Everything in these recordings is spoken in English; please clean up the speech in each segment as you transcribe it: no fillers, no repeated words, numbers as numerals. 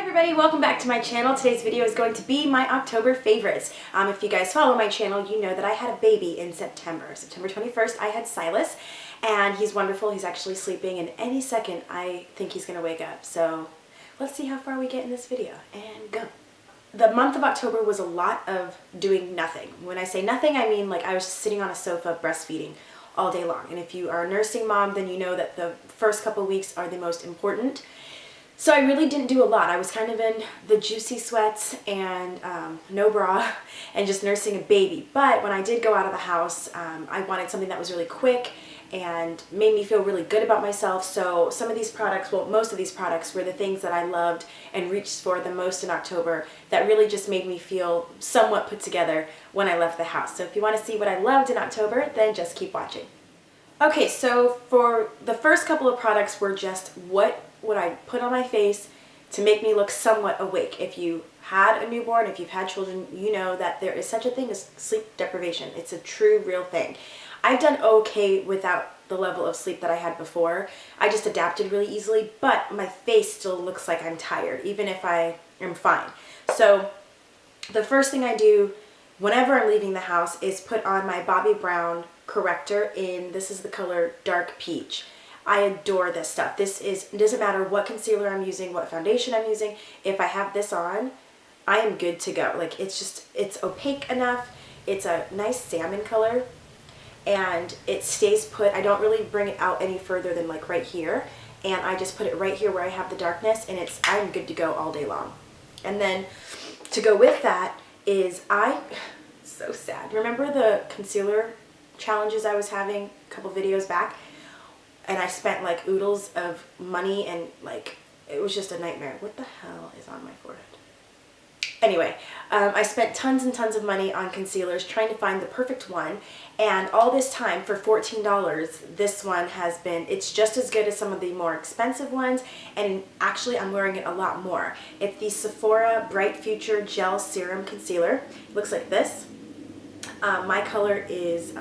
everybody, welcome back to my channel. Today's video is going to be my October favorites. If you guys follow my channel, you know that I had a baby in September. September 21st, I had Silas, and he's wonderful. He's actually sleeping, and any second, I think he's going to wake up. So let's see how far we get in this video, and go. The month of October was a lot of doing nothing. When I say nothing, I mean like I was just sitting on a sofa breastfeeding all day long. And if you are a nursing mom, then you know that the first couple weeks are the most important. So I really didn't do a lot. I was kind of in the juicy sweats and no bra and just nursing a baby. But when I did go out of the house, I wanted something that was really quick and made me feel really good about myself. So some of these products, well, most of these products were the things that I loved and reached for the most in October that really just made me feel somewhat put together when I left the house. So if you want to see what I loved in October, then just keep watching. Okay, so for the first couple of products were just what would I put on my face to make me look somewhat awake. If you had a newborn, if you've had children, you know that there is such a thing as sleep deprivation. It's a true, real thing. I've done okay without the level of sleep that I had before. I just adapted really easily, but my face still looks like I'm tired, even if I am fine. So the first thing I do whenever I'm leaving the house is put on my Bobbi Brown Corrector in, this is the color Dark Peach. I adore this stuff. It doesn't matter what concealer I'm using, what foundation I'm using. If I have this on, I am good to go. Like it's opaque enough. It's a nice salmon color and it stays put. I don't really bring it out any further than like right here. And I just put it right here where I have the darkness and I'm good to go all day long. And then to go with that is so sad. Remember the concealer challenges I was having a couple videos back? And I spent like oodles of money and like, it was just a nightmare. What the hell is on my forehead? Anyway, I spent tons and tons of money on concealers trying to find the perfect one. And all this time for $14, this one has been, it's just as good as some of the more expensive ones. And actually I'm wearing it a lot more. It's the Sephora Bright Future Gel Serum Concealer. It looks like this. My color is,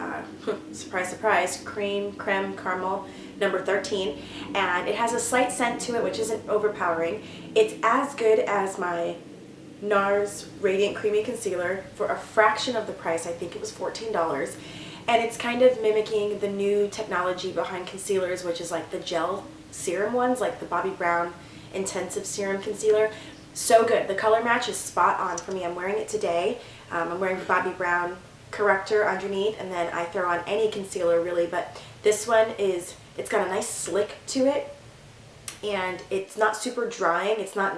surprise, surprise, creme caramel number 13, and it has a slight scent to it which isn't overpowering. It's as good as my Nars Radiant Creamy Concealer for a fraction of the price. I think it was $14, and it's kind of mimicking the new technology behind concealers, which is like the gel serum ones, like the Bobbi Brown Intensive Serum Concealer. So good. The color match is spot on for me. I'm wearing it today. I'm wearing the Bobbi Brown Corrector underneath, and then I throw on any concealer really, but this one it's got a nice slick to it, and it's not super drying. It's not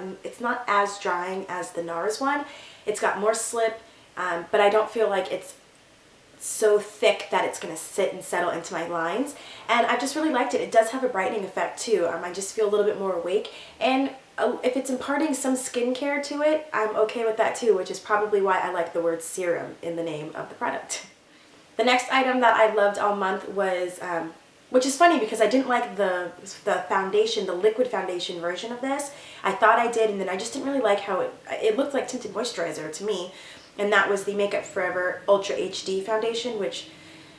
as drying as the Nars one. It's got more slip, but I don't feel like it's so thick that it's going to sit and settle into my lines, and I just really liked it. It does have a brightening effect too. I just feel a little bit more awake, and if it's imparting some skincare to it, I'm okay with that too, which is probably why I like the word serum in the name of the product. The next item that I loved all month was, which is funny because I didn't like the foundation, the liquid foundation version of this. I thought I did, and then I just didn't really like how it looked like tinted moisturizer to me. And that was the Makeup Forever Ultra HD foundation, which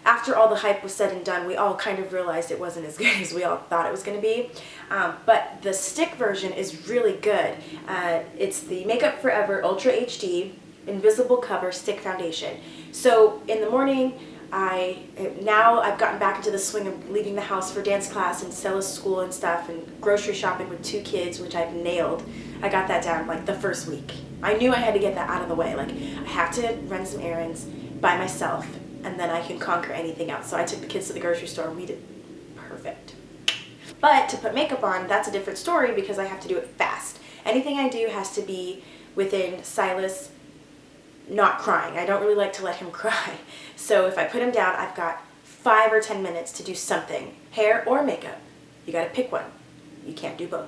after all the hype was said and done, we all kind of realized it wasn't as good as we all thought it was going to be. But the stick version is really good. It's the Makeup Forever Ultra HD Invisible Cover Stick Foundation. So in the morning, now I've gotten back into the swing of leaving the house for dance class and Stella's school and stuff, and grocery shopping with 2 kids, which I've nailed. I got that down like the first week. I knew I had to get that out of the way. Like, I have to run some errands by myself, and then I can conquer anything else. So I took the kids to the grocery store, and we did perfect. But to put makeup on, that's a different story because I have to do it fast. Anything I do has to be within Silas not crying. I don't really like to let him cry. So if I put him down, I've got 5 or 10 minutes to do something. Hair or makeup. You gotta pick one. You can't do both.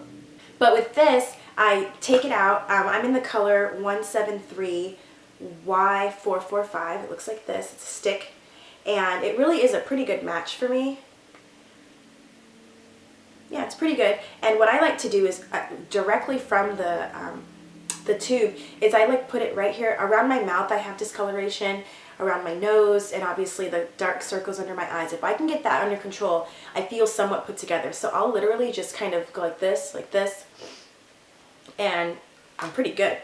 But with this, I take it out. I'm in the color 173Y445. It looks like this. It's a stick. And it really is a pretty good match for me. Yeah, it's pretty good. And what I like to do is directly from the tube is I like put it right here around my mouth. I have discoloration around my nose and obviously the dark circles under my eyes. If I can get that under control, I feel somewhat put together. So I'll literally just kind of go like this, and I'm pretty good.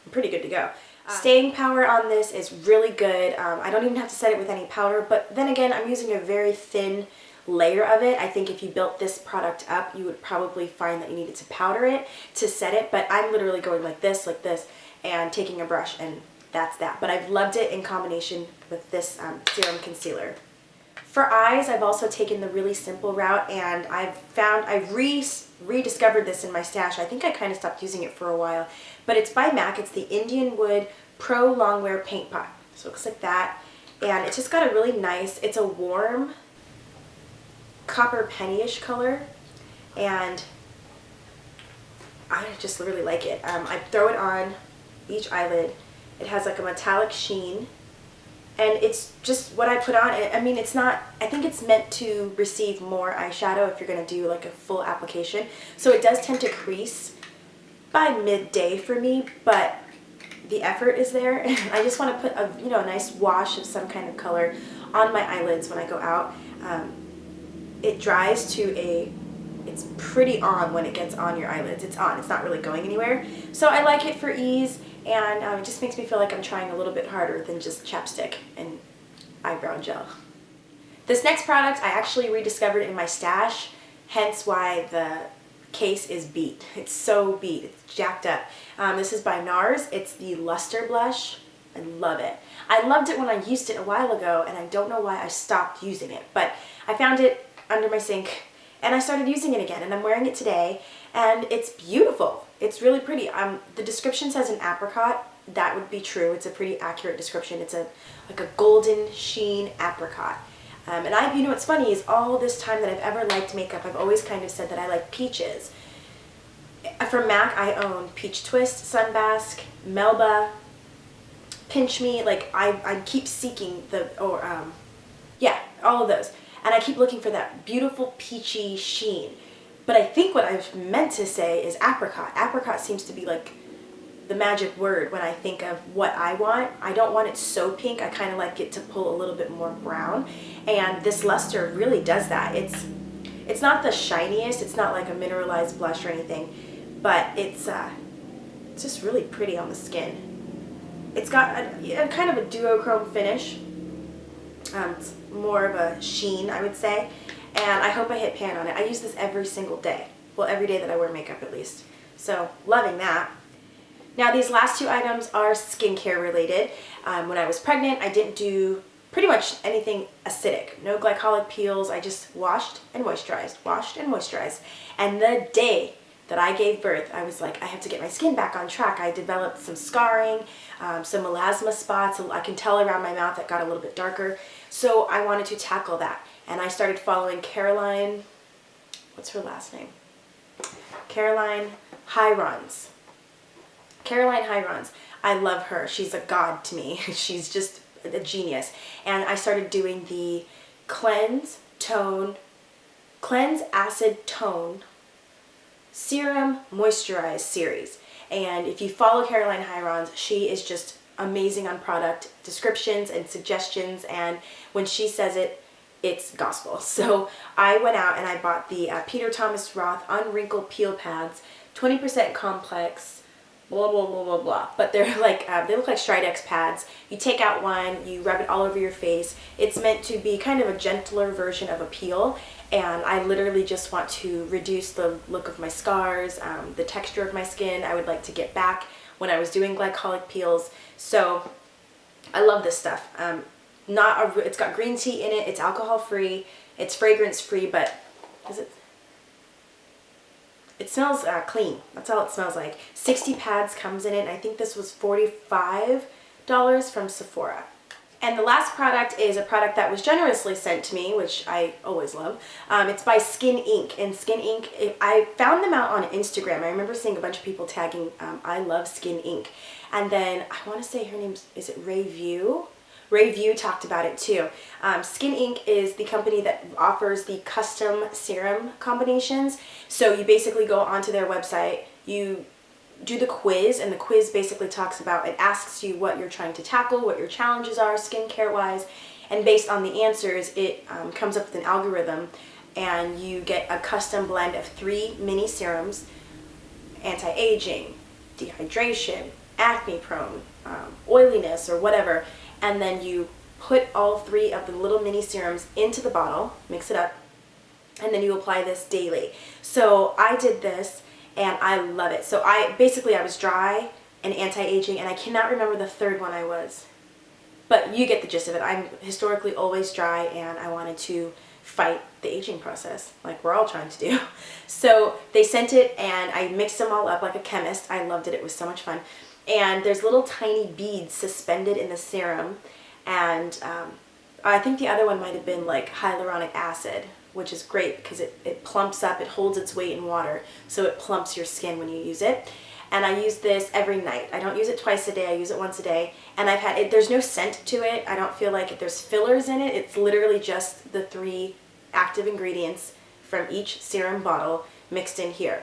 I'm pretty good to go. Staying power on this is really good. I don't even have to set it with any powder, but then again, I'm using a very thin layer of it. I think if you built this product up, you would probably find that you needed to powder it to set it, but I'm literally going like this, and taking a brush, and that's that. But I've loved it in combination with this serum concealer. For eyes, I've also taken the really simple route, and I've rediscovered this in my stash. I think I kind of stopped using it for a while, but it's by MAC. It's the Indianwood Pro Longwear Paint Pot. So it looks like that, and it's just got a really nice, it's a warm copper penny-ish color, and I just really like it. I throw it on each eyelid. It has like a metallic sheen, and it's just what I put on. I mean, it's not, I think it's meant to receive more eyeshadow if you're going to do like a full application. So it does tend to crease by midday for me, but the effort is there. I just want to put a, a nice wash of some kind of color on my eyelids when I go out. It dries to it's pretty on when it gets on your eyelids. It's on, it's not really going anywhere. So I like it for ease, and it just makes me feel like I'm trying a little bit harder than just chapstick and eyebrow gel. This next product I actually rediscovered in my stash, hence why the case is beat. It's so beat, it's jacked up. This is by Nars. It's the Luster Blush. I love it. I loved it when I used it a while ago, and I don't know why I stopped using it, but I found it under my sink and I started using it again, and I'm wearing it today, and it's beautiful. It's really pretty. The description says an apricot. That would be true. It's a pretty accurate description. It's like a golden sheen apricot. And you know what's funny is all this time that I've ever liked makeup, I've always kind of said that I like peaches. For MAC, I own Peach Twist, Sunbask, Melba, Pinch Me. Like I keep seeking all of those. And I keep looking for that beautiful peachy sheen. But I think what I've meant to say is apricot. Apricot seems to be like the magic word when I think of what I want. I don't want it so pink. I kind of like it to pull a little bit more brown. And this luster really does that. It's not the shiniest. It's not like a mineralized blush or anything. But it's just really pretty on the skin. It's got a kind of a duochrome finish. It's more of a sheen, I would say, and I hope I hit pan on it. I use this every single day. Well, every day that I wear makeup at least. So, loving that. Now, these last two items are skincare related. When I was pregnant, I didn't do pretty much anything acidic. No glycolic peels. I just washed and moisturized. And the day that I gave birth, I was like, I have to get my skin back on track. I developed some scarring, some melasma spots. I can tell around my mouth that got a little bit darker. So I wanted to tackle that. And I started following Caroline, what's her last name? Caroline Hirons. Caroline Hirons. I love her. She's a god to me. She's just a genius. And I started doing the Cleanse, Acid, Tone, Serum, Moisturize series. And if you follow Caroline Hirons, she is just amazing on product descriptions and suggestions, and when she says it, it's gospel. So I went out and I bought the Peter Thomas Roth Unwrinkle Peel Pads, 20% complex, blah, blah, blah, blah, blah. But they're like, they look like Stridex pads. You take out one, you rub it all over your face. It's meant to be kind of a gentler version of a peel, and I literally just want to reduce the look of my scars, the texture of my skin. I would like to get back when I was doing glycolic peels. So I love this stuff. It's got green tea in it. It's alcohol free. It's fragrance free, but it smells clean. That's all it smells like. 60 pads comes in it, and I think this was $45 from Sephora. And the last product is a product that was generously sent to me, which I always love. It's by Skin Inc. And Skin Inc., I found them out on Instagram. I remember seeing a bunch of people tagging, I love Skin Inc. And then, I want to say her name's, is it Ray View? Ray View talked about it too. Skin Inc. is the company that offers the custom serum combinations. So you basically go onto their website, you do the quiz, and the quiz basically talks about, it asks you what you're trying to tackle, what your challenges are skincare wise, and based on the answers it comes up with an algorithm, and you get a custom blend of 3 mini serums: anti-aging, dehydration, acne prone, oiliness, or whatever, and then you put all 3 of the little mini serums into the bottle, mix it up, and then you apply this daily. So I did this and I love it. So I was dry and anti-aging, and I cannot remember the third one I was. But you get the gist of it. I'm historically always dry, and I wanted to fight the aging process like we're all trying to do. So they sent it and I mixed them all up like a chemist. I loved it. It was so much fun. And there's little tiny beads suspended in the serum, and I think the other one might have been like hyaluronic acid, which is great because it plumps up, it holds its weight in water, so it plumps your skin when you use it. And I use this every night. I don't use it twice a day, I use it once a day. And I've had it, there's no scent to it. I don't feel like there's fillers in it. It's literally just the 3 active ingredients from each serum bottle mixed in here.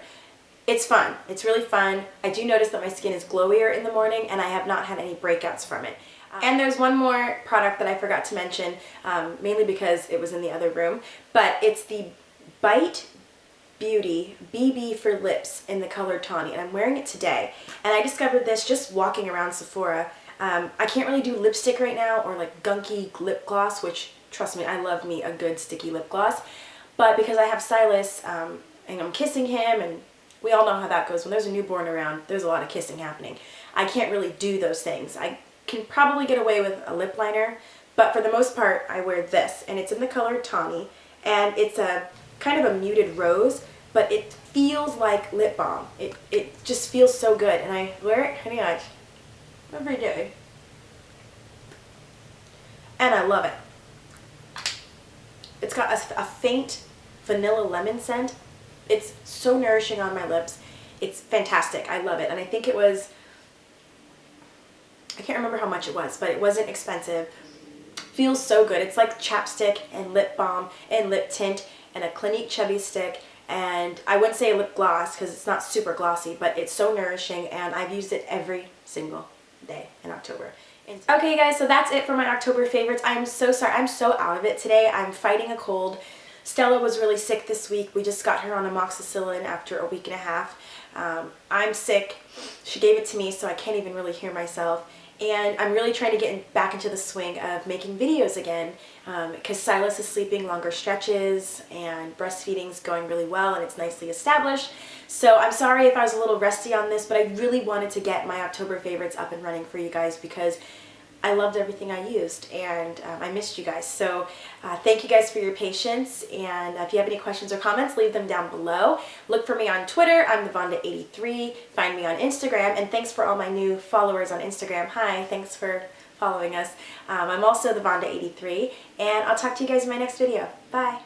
It's fun. It's really fun. I do notice that my skin is glowier in the morning, and I have not had any breakouts from it. And there's one more product that I forgot to mention, mainly because it was in the other room, but it's the Bite Beauty BB for lips in the color Tawny, and I'm wearing it today. And I discovered this just walking around Sephora. I can't really do lipstick right now, or like gunky lip gloss, which, trust me, I love me a good sticky lip gloss. But because I have Silas, and I'm kissing him, and we all know how that goes. When there's a newborn around, there's a lot of kissing happening. I can't really do those things. I can probably get away with a lip liner, but for the most part, I wear this, and it's in the color Tawny, and it's a kind of a muted rose, but it feels like lip balm. It just feels so good, and I wear it, honey, every day, and I love it. It's got a faint vanilla lemon scent. It's so nourishing on my lips. It's fantastic. I love it, and I think it was, I can't remember how much it was, but it wasn't expensive. Feels so good. It's like chapstick and lip balm and lip tint and a Clinique chubby stick, and I wouldn't say a lip gloss because it's not super glossy, but it's so nourishing, and I've used it every single day in October. Okay guys, so that's it for my October favorites. I'm so sorry. I'm so out of it today. I'm fighting a cold. Stella was really sick this week. We just got her on amoxicillin after a week and a half. I'm sick. She gave it to me, so I can't even really hear myself. And I'm really trying to get back into the swing of making videos again, because Silas is sleeping longer stretches and breastfeeding's going really well and it's nicely established. So I'm sorry if I was a little rusty on this, but I really wanted to get my October favorites up and running for you guys because I loved everything I used, and I missed you guys. So thank you guys for your patience, and if you have any questions or comments, leave them down below. Look for me on Twitter. I'm TheVonda83. Find me on Instagram, and thanks for all my new followers on Instagram. Hi, thanks for following us. I'm also TheVonda83, and I'll talk to you guys in my next video. Bye.